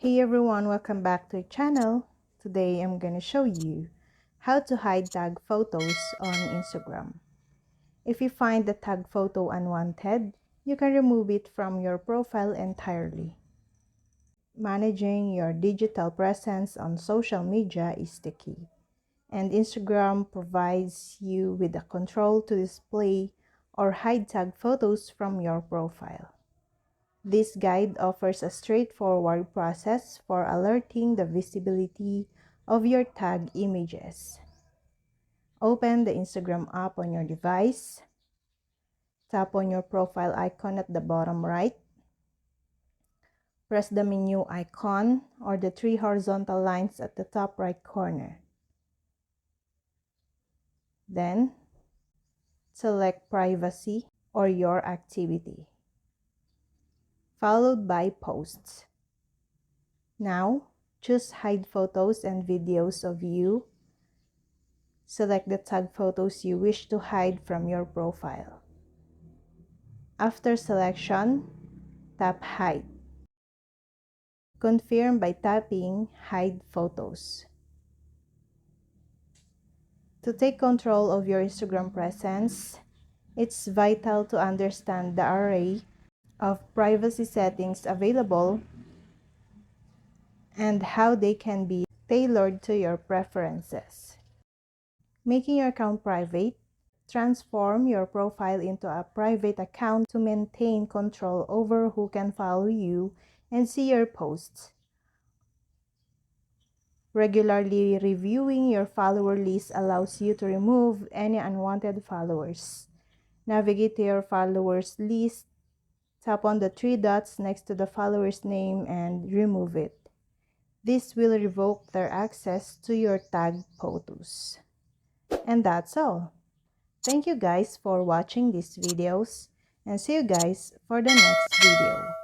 Hey everyone, welcome back to the channel. Today I'm gonna show you how to hide tag photos on Instagram. If you find the tag photo unwanted, you can remove it from your profile entirely. Managing your digital presence on social media is the key, and Instagram provides you with the control to display or hide tag photos from your profile. This guide offers a straightforward process for alerting the visibility of your tag images. Open the Instagram app on your device. Tap on your profile icon at the bottom right. Press the menu icon or the three horizontal lines at the top right corner. Then, select Privacy or Your Activity, followed by Posts. Now, choose Hide Photos and Videos of You. Select the tag photos you wish to hide from your profile. After selection, tap Hide. Confirm by tapping Hide Photos. To take control of your Instagram presence, it's vital to understand the array of privacy settings available and how they can be tailored to your preferences. Making your account private. Transform your profile into a private account to maintain control over who can follow you and see your posts. Regularly reviewing your follower list allows you to remove any unwanted followers. Navigate to your followers list, tap on the three dots next to the follower's name and remove it. This will revoke their access to your tag photos. And that's all. Thank you guys for watching these videos and see you guys for the next video.